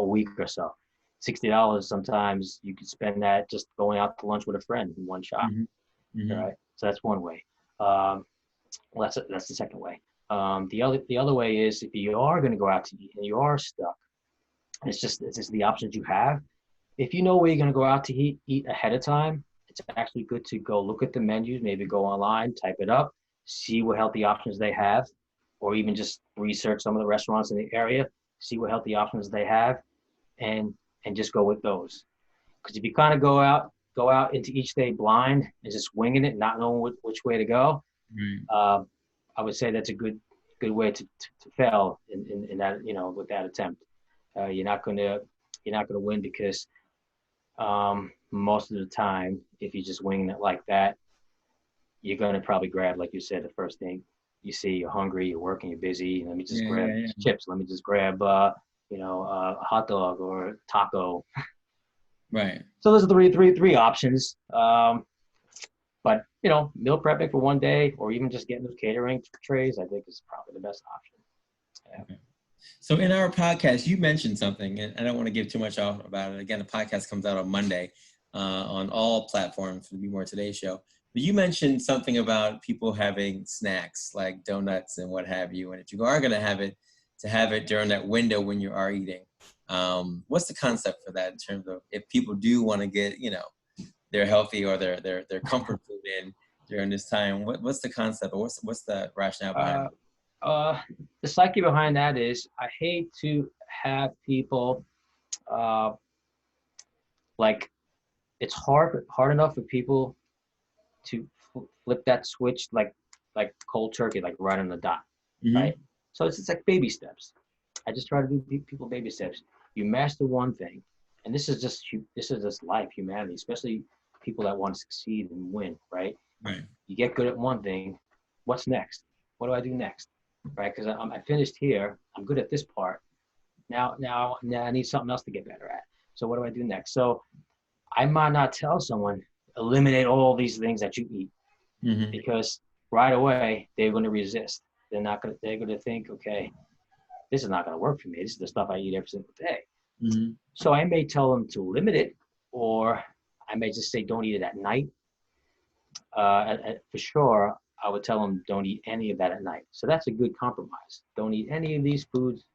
S2: week or so. $60 sometimes you could spend that just going out to lunch with a friend in one shot.
S1: Mm-hmm. Mm-hmm.
S2: All right, so that's one way. That's the second way. The other way is if you are going to go out to eat and you are stuck, it's just the options you have. If you know where you're going to go out to eat ahead of time, it's actually good to go look at the menus, maybe go online, type it up, see what healthy options they have, or even just research some of the restaurants in the area, see what healthy options they have, and just go with those. Because if you kind of go out into each day blind and just winging it, not knowing which way to go, I would say that's a good way to fail in that, with that attempt. You're not gonna win because most of the time, if you just wing it like that, you're gonna probably grab, like you said, the first thing you see. You're hungry, you're working, you're busy. Let me just grab chips. Let me just grab a hot dog or a taco.
S1: Right.
S2: So those are three options. But meal prepping for one day, or even just getting those catering trays, I think is probably the best option. Yeah.
S1: Okay. So in our podcast, you mentioned something, and I don't want to give too much out about it. Again, the podcast comes out on Monday on all platforms for the Be More Today show. But you mentioned something about people having snacks like donuts and what have you. And if you are going to have it during that window when you are eating. What's the concept for that in terms of if people do want to get, their healthy or their comfort food in during this time? What's the concept, or what's the rationale behind it?
S2: The psyche behind that is I hate to have people like it's hard enough for people to flip that switch like cold turkey, like right on the dot, right? So it's like baby steps. I just try to do people baby steps. You master one thing, and this is just life, humanity, especially people that want to succeed and win, right?
S1: Right.
S2: You get good at one thing. What's next? What do I do next? Right? Because I finished here. I'm good at this part. Now I need something else to get better at. So what do I do next? So I might not tell someone, eliminate all these things that you eat,
S1: Mm-hmm.
S2: because right away they're going to resist. They're going to think, okay, this is not going to work for me. This is the stuff I eat every single day.
S1: Mm-hmm.
S2: So I may tell them to limit it, or I may just say, don't eat it at night. For sure, I would tell them, don't eat any of that at night. So that's a good compromise. Don't eat any of these foods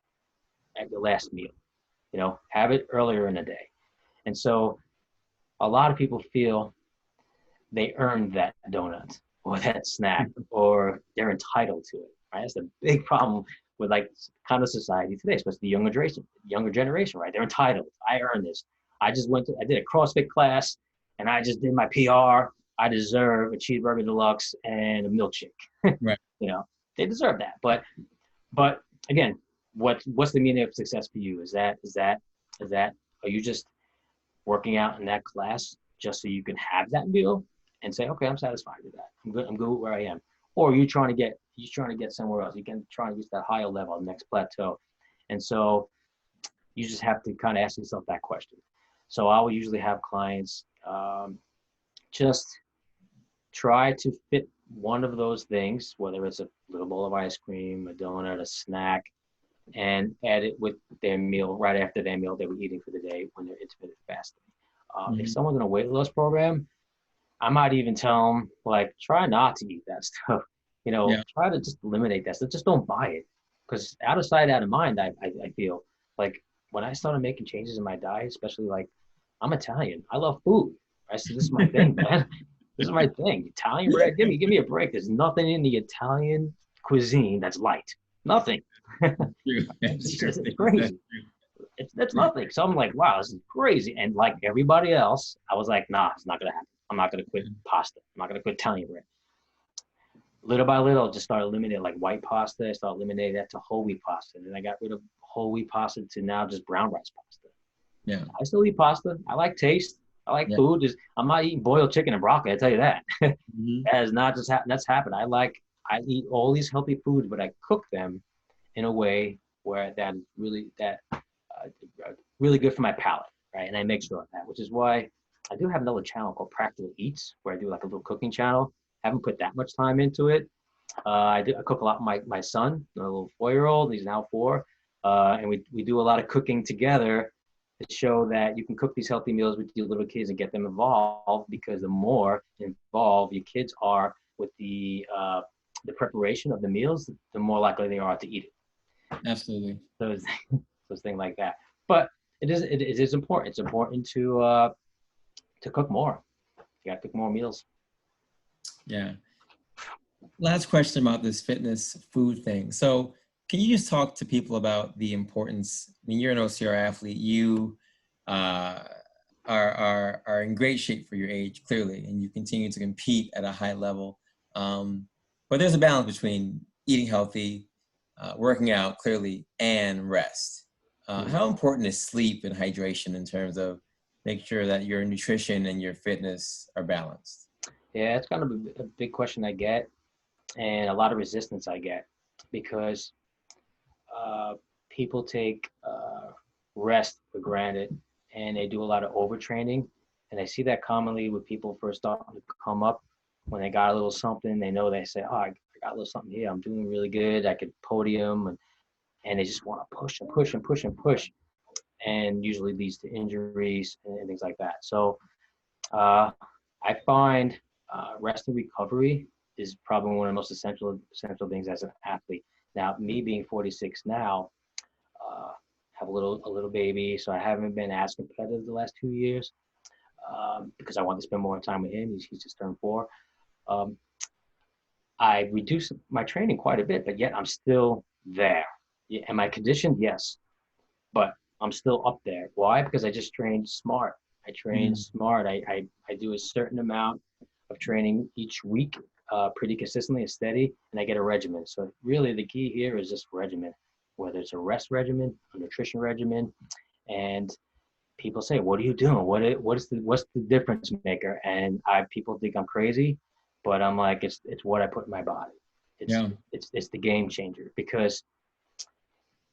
S2: at your last meal. Have it earlier in the day. And so a lot of people feel they earned that donut or that snack, or they're entitled to it. Right? That's the big problem with like kind of society today, especially the younger generation, right? They're entitled. I earned this. I did a CrossFit class, and I just did my PR. I deserve a cheeseburger deluxe and a milkshake.
S1: Right.
S2: They deserve that. But again, what's the meaning of success for you? Is that are you just working out in that class just so you can have that meal and say, okay, I'm satisfied with that. I'm good with where I am. Or are you trying to get somewhere else? You can try to reach that higher level, the next plateau. And so you just have to kind of ask yourself that question. So I will usually have clients just try to fit one of those things, whether it's a little bowl of ice cream, a donut, a snack, and add it with their meal right after their meal they were eating for the day when they're intermittent fasting. If someone's in a weight loss program, I might even tell them, like, try not to eat that stuff.
S1: Yeah.
S2: Try to just eliminate that stuff. Just don't buy it. Because out of sight, out of mind, I feel like when I started making changes in my diet, especially like I'm Italian, I love food. Right? So this is my thing, man. This is my thing. Italian bread, give me a break. There's nothing in the Italian cuisine that's light. Nothing.
S1: That's true.
S2: It's crazy. That's nothing. So I'm like, wow, this is crazy. And like everybody else, I was like, nah, it's not gonna happen. I'm not gonna quit pasta. I'm not gonna quit Italian bread. Little by little, just started eliminating like white pasta. I started eliminating that to whole wheat pasta. And then I got rid of whole wheat pasta to now just brown rice pasta.
S1: Yeah.
S2: I still eat pasta. I like taste. I like
S1: Yeah.
S2: food. I'm not eating boiled chicken and broccoli. I tell you that.
S1: Mm-hmm.
S2: That has not just happened. That's happened. I eat all these healthy foods, but I cook them in a way where that is really good for my palate, right? And I make sure of that, which is why I do have another channel called Practical Eats, where I do like a little cooking channel. Haven't put that much time into it. I cook a lot with my son, a little 4-year-old. He's now 4, and we do a lot of cooking together to show that you can cook these healthy meals with your little kids and get them involved. Because the more involved your kids are with the preparation of the meals, the more likely they are to eat it.
S1: Absolutely.
S2: Those things like that. But it is important. It's important to cook more. You got to cook more meals.
S1: Yeah. Last question about this fitness food thing. So can you just talk to people about the importance? I mean, you're an OCR athlete. You are in great shape for your age, clearly, and you continue to compete at a high level. But there's a balance between eating healthy, working out, clearly, and rest. How important is sleep and hydration in terms of making sure that your nutrition and your fitness are balanced?
S2: Yeah, it's kind of a big question I get, and a lot of resistance I get, because people take rest for granted, and they do a lot of overtraining. And I see that commonly with people first starting to come up. When they got a little something, they say, oh, I got a little something here. I'm doing really good. I could podium. And they just want to push and push and push and push. And usually leads to injuries and things like that. So I find rest and recovery is probably one of the most essential things as an athlete. Now, me being 46 now, have a little baby, so I haven't been as competitive the last 2 years because I want to spend more time with him. He's just turned 4. I reduced my training quite a bit, but yet I'm still there. Am I conditioned? Yes, but I'm still up there. Why? Because I just trained smart. I train smart. I do a certain amount of training each week, pretty consistently and steady, and I get a regimen. So really the key here is just regimen, whether it's a rest regimen, a nutrition regimen. And people say, what are you doing? What's the difference maker? And people think I'm crazy, but I'm like, it's what I put in my body. It's the game changer. Because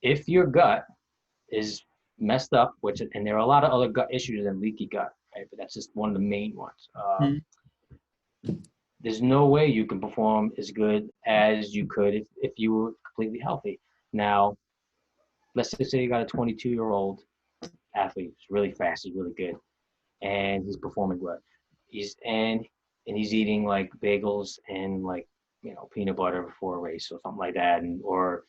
S2: if your gut is messed up, and there are a lot of other gut issues than leaky gut, right? But that's just one of the main ones.
S1: Mhm.
S2: There's no way you can perform as good as you could if you were completely healthy. Now, let's just say you got a 22-year-old athlete who's really fast, he's really good, and he's performing good. He's eating like bagels and like peanut butter before a race or something like that, or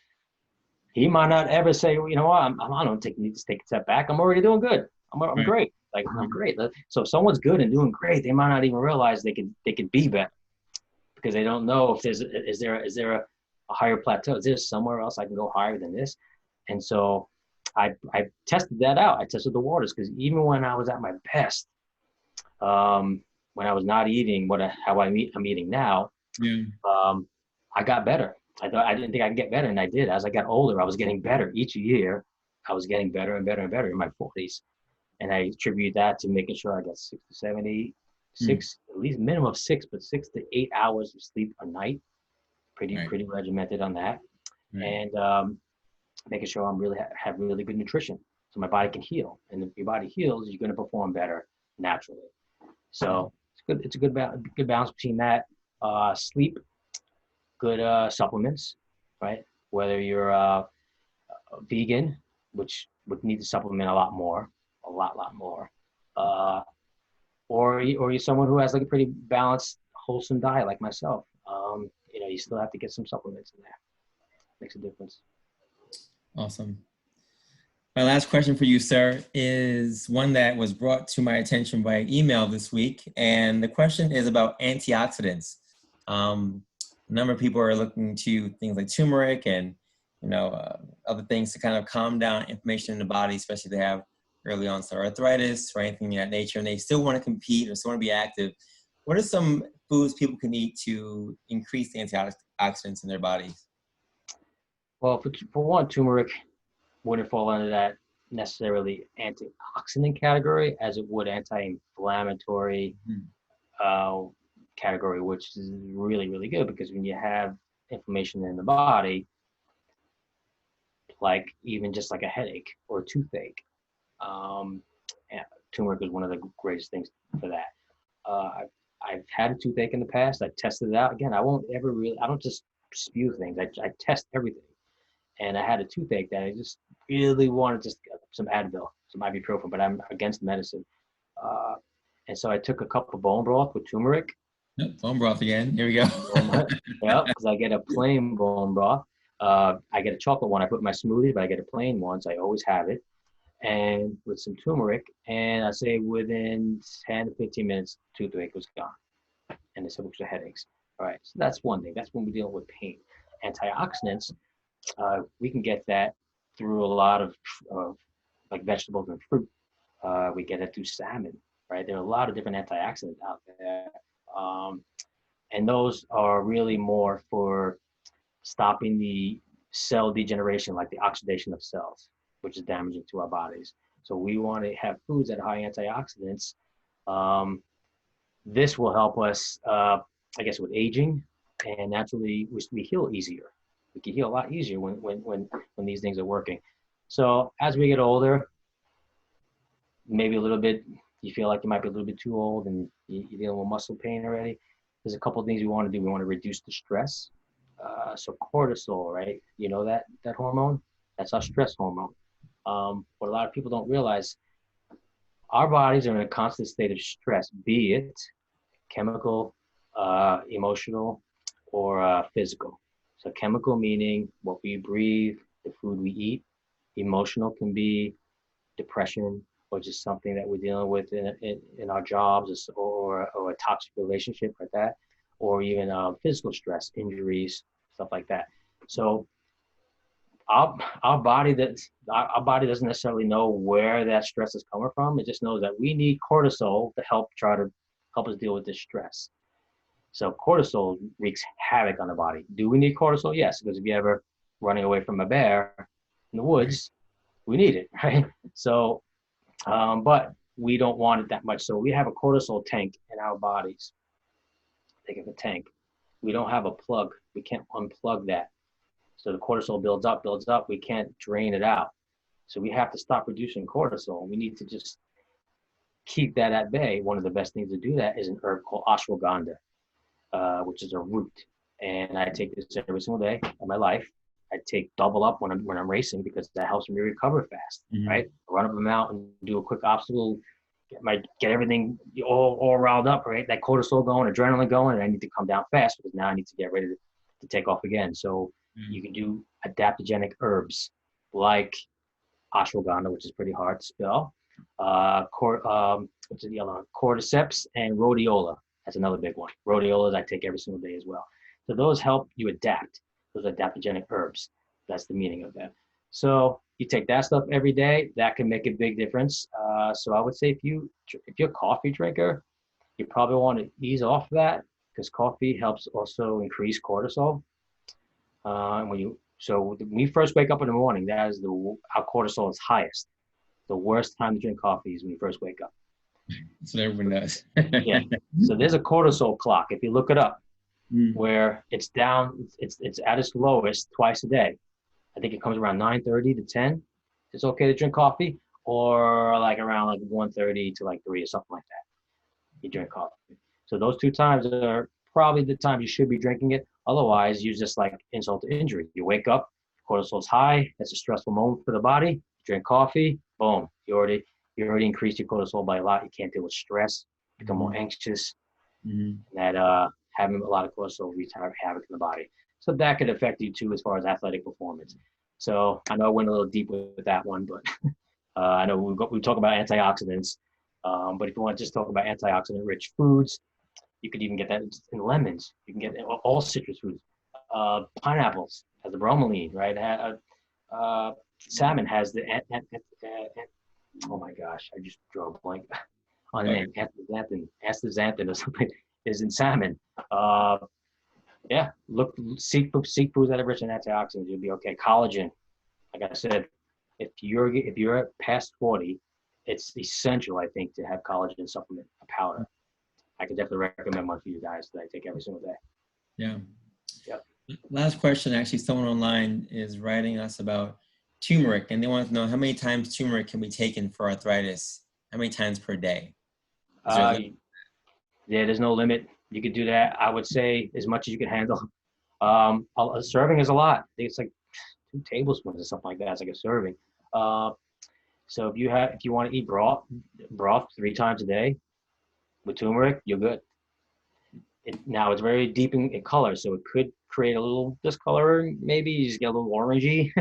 S2: he might not ever say, you know what, I don't need to take a step back. I'm already doing good. I'm
S1: Right.
S2: great. Like I'm great. So if someone's good and doing great, they might not even realize they could be better because they don't know if is there a higher plateau? Is there somewhere else I can go higher than this? And so I tested that out. I tested the waters because even when I was at my best, when I was not eating how I'm eating now,
S1: Yeah.
S2: I got better. I didn't think I could get better, and I did. As I got older, I was getting better each year. I was getting better and better and better in my 40s, and I attribute that to making sure I got 6 to 7, 8,
S1: Mm.
S2: 6, at least minimum of 6, but 6 to 8 hours of sleep a night.
S1: Right.
S2: Pretty regimented on that,
S1: Right.
S2: and making sure I'm really have really good nutrition, so my body can heal. And if your body heals, you're going to perform better naturally.
S1: Yeah.
S2: So it's good. It's a good balance between that, sleep, good supplements, right? Whether you're vegan, which would need to supplement a lot more, lot more, uh, or you're someone who has like a pretty balanced, wholesome diet like myself. You still have to get some supplements in there. Makes a difference.
S1: Awesome. My last question for you, sir, is one that was brought to my attention by email this week. And the question is about antioxidants. A number of people are looking to things like turmeric and, other things to kind of calm down inflammation in the body, especially if they have early onset arthritis or anything of that nature, and they still want to compete or still want to be active. What are some foods people can eat to increase the antioxidants in their bodies?
S2: Well, for one, turmeric wouldn't fall under that necessarily antioxidant category as it would anti-inflammatory
S1: Mhm.
S2: uh, category, which is really, really good because when you have inflammation in the body, like even just like a headache or a toothache, um, yeah, turmeric is one of the greatest things for that. I've had a toothache in the past. I tested it out. Again, I don't just spew things. I test everything. And I had a toothache that I just really wanted just some Advil, some ibuprofen, but I'm against medicine. Uh, and so I took a cup of bone broth with turmeric.
S1: Yep, bone broth again. Here we go.
S2: Yeah, because I get a plain bone broth. I get a chocolate one I put in my smoothies, but I get a plain one, so I always have it. And with some turmeric, and I say within 10 to 15 minutes, toothache was gone. And the symptoms of headaches. All right, so that's one thing. That's when we're dealing with pain. Antioxidants, we can get that through a lot of like vegetables and fruit. We get it through salmon, right? There are a lot of different antioxidants out there. Um, and those are really more for stopping the cell degeneration, like the oxidation of cells, which is damaging to our bodies. So we want to have foods that are high antioxidants. Um, this will help us, I guess, with aging, and naturally we heal easier. We can heal a lot easier when these things are working. So as we get older, maybe a little bit, you feel like you might be a little bit too old and you're dealing with muscle pain already. There's a couple of things we want to do. We want to reduce the stress. So cortisol, right? You know that hormone? That's our stress hormone. What a lot of people don't realize, our bodies are in a constant state of stress, be it chemical, emotional, or physical. So chemical meaning what we breathe, the food we eat. Emotional can be depression or just something that we're dealing with in our jobs or a toxic relationship like that, or even physical stress, injuries, stuff like that. So our body our body doesn't necessarily know where that stress is coming from. It just knows that we need cortisol to try to help us deal with this stress. So cortisol wreaks havoc on the body. Do we need cortisol? Yes, because if you're ever running away from a bear in the woods, we need it, right? So, but we don't want it that much. So we have a cortisol tank in our bodies. Think of a tank. We don't have a plug. We can't unplug that. So the cortisol builds up. We can't drain it out. So we have to stop producing cortisol. We need to just keep that at bay. One of the best things to do that is an herb called ashwagandha, which is a root. And I take this every single day of my life. I take double up when I'm racing because that helps me recover fast, right? I run up a mountain, do a quick obstacle, get everything all riled up, right? That cortisol going, adrenaline going, and I need to come down fast because now I need to get ready to take off again. So you can do adaptogenic herbs like ashwagandha, which is pretty hard to spell. What's the other one? Cordyceps and rhodiola. That's another big one. Rhodiolas I take every single day as well. So those help you adapt. Those adaptogenic herbs. That's the meaning of that. So you take that stuff every day. That can make a big difference. So I would say if you're a coffee drinker, you probably want to ease off that because coffee helps also increase cortisol. So when you first wake up in the morning, that is our cortisol is highest. The worst time to drink coffee is when you first wake up.
S1: That's what everyone does.
S2: Yeah. So there's a cortisol clock. If you look it up, where it's down, it's at its lowest twice a day. I think it comes around 9:30 to 10. It's okay to drink coffee, or like around like 1:30 to like 3 or something like that. You drink coffee. So those two times are probably the time you should be drinking it. Otherwise, you just like insult to injury. You wake up, cortisol's high. That's a stressful moment for the body. You drink coffee, boom. You already increased your cortisol by a lot. You can't deal with stress, become more anxious. That having a lot of cortisol wreaks havoc in the body. So that could affect you too as far as athletic performance. So I know I went a little deep with that one, but I know we talk about antioxidants. But if you want to just talk about antioxidant-rich foods, you could even get that in lemons. You can get all citrus foods. Pineapples has the bromelain, right? Salmon has the oh my gosh, I just drew a blank on the name. Astaxanthin or something is in salmon. Yeah, seek foods that are rich in antioxidants. You'll be okay. Collagen, like I said, if you're past 40, it's essential, I think, to have collagen supplement, a powder. I could definitely recommend one for you guys that I take every single day.
S1: Yeah.
S2: Yep.
S1: Last question, actually, someone online is writing us about turmeric, and they want to know how many times turmeric can be taken for arthritis. How many times per day?
S2: Yeah, there's no limit. You could do that. I would say as much as you can handle. A serving is a lot. I think it's like 2 tablespoons or something like that. It's like a serving. So if you want to eat broth 3 times a day with turmeric, you're good. Now it's very deep in color, so it could create a little discoloring. Maybe you just get a little orangey,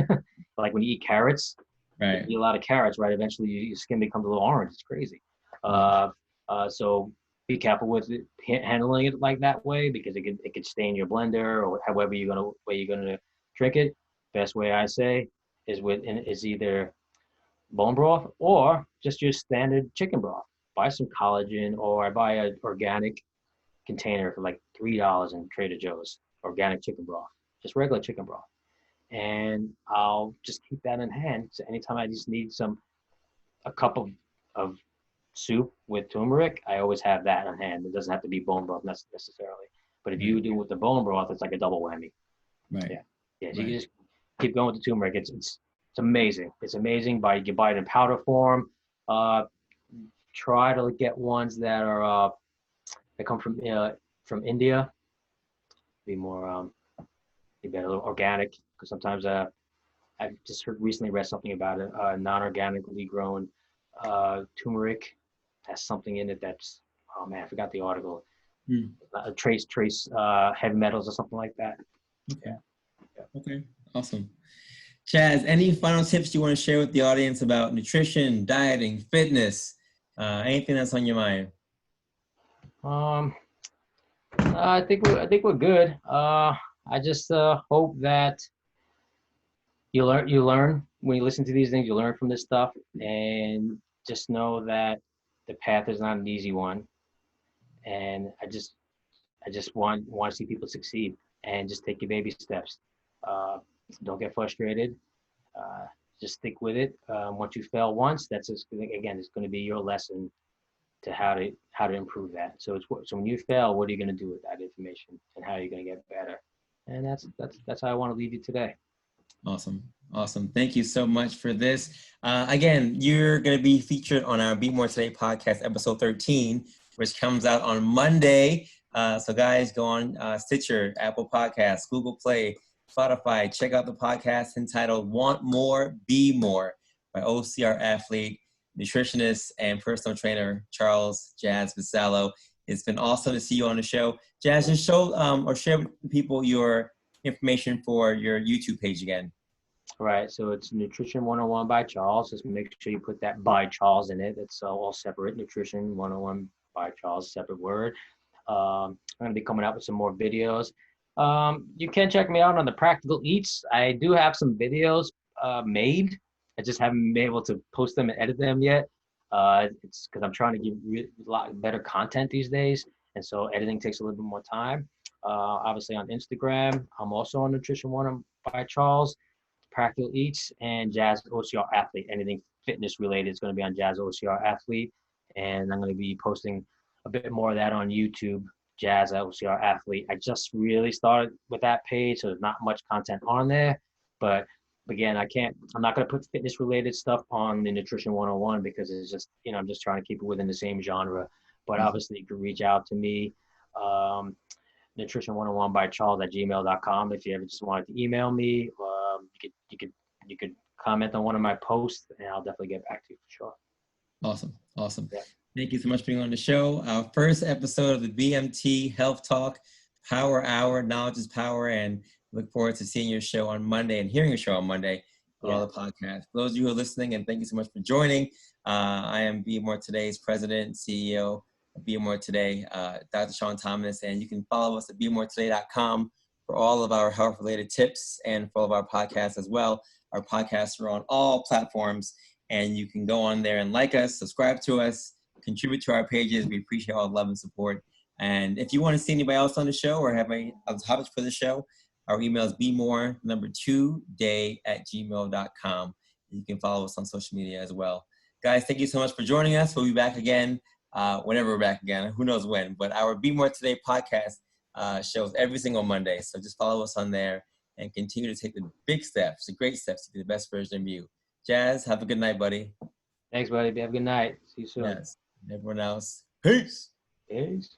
S2: like when you eat carrots.
S1: Right.
S2: You eat a lot of carrots, right? Eventually, your skin becomes a little orange. It's crazy. So be careful with it, handling it like that way because it could stain your blender or however you're gonna drink it. Best way I say is either bone broth or just your standard chicken broth. Buy some collagen, or I buy an organic container for like $3 in Trader Joe's, organic chicken broth, just regular chicken broth. And I'll just keep that in hand. So anytime I just need a cup of soup with turmeric, I always have that on hand. It doesn't have to be bone broth necessarily. But if you do with the bone broth, it's like a double whammy.
S1: Right.
S2: Yeah. So you just keep going with the turmeric. It's amazing. It's amazing. You buy it in powder form. Try to get ones that are that come from India. Be more be better, a little organic, because sometimes I just recently read something about it. Non-organically grown turmeric has something in it that's, oh man, I forgot the article. Trace heavy metals or something like that.
S1: Okay. Yeah. Okay. Awesome. Chaz, any final tips you want to share with the audience about nutrition, dieting, fitness, anything that's on your mind?
S2: I think we're good. I just hope that you learn when you listen to these things. You learn from this stuff, and just know that the path is not an easy one. And I just want to see people succeed, and just take your baby steps. Don't get frustrated. Just stick with it. Once you fail once, that's just, again, it's going to be your lesson to how to improve that. So when you fail, what are you going to do with that information, and how are you going to get better? And that's how I want to leave you today.
S1: Awesome. Awesome. Thank you so much for this. Again, you're going to be featured on our Be More Today podcast, episode 13, which comes out on Monday. So guys, go on Stitcher, Apple Podcasts, Google Play, Spotify. Check out the podcast entitled Want More, Be More by OCR athlete, nutritionist, and personal trainer, Charles Jazz Vassallo. It's been awesome to see you on the show. Jazz, just show or share with people your information for your YouTube page again.
S2: Right. So it's Nutrition 101 by Charles. Just make sure you put that by Charles in it. It's all separate. Nutrition 101 by Charles, separate word. I'm going to be coming out with some more videos. You can check me out on the Practical Eats. I do have some videos made. I just haven't been able to post them and edit them yet. It's because I'm trying to give a lot better content these days. And so editing takes a little bit more time. Obviously on Instagram, I'm also on Nutrition 101 by Charles. Practical Eats, and Jazz OCR Athlete. Anything fitness related is going to be on Jazz OCR Athlete. And I'm going to be posting a bit more of that on YouTube, Jazz OCR Athlete. I just really started with that page, so there's not much content on there. But again, I'm not going to put fitness related stuff on the Nutrition 101 because it's just, I'm just trying to keep it within the same genre. But obviously, you can reach out to me. Nutrition101 by Charles at gmail.com. If you ever just wanted to email me, you could comment on one of my posts, and I'll definitely get back to you for sure.
S1: Awesome.
S2: Yeah.
S1: Thank you so much for being on the show. Our first episode of the BMT Health Talk Power Hour. Knowledge is power, and look forward to seeing your show on Monday and hearing your show on Monday on all the podcasts. For those of you who are listening, and thank you so much for joining. I am Be More Today's president and CEO. Be More Today, Dr. Sean Thomas, and you can follow us at BeMoreToday.com for all of our health-related tips and for all of our podcasts as well. Our podcasts are on all platforms, and you can go on there and like us, subscribe to us, contribute to our pages. We appreciate all the love and support. And if you want to see anybody else on the show or have any other topics for the show, our email is bemore2day@gmail.com. You can follow us on social media as well. Guys, thank you so much for joining us. We'll be back again whenever we're back again. Who knows when? But our Be More Today podcast shows every single Monday. So just follow us on there and continue to take the big steps, the great steps to be the best version of you. Jazz, have a good night, buddy.
S2: Thanks, buddy. Have a good night. See you soon.
S1: Yes. And everyone else, peace.
S2: Peace.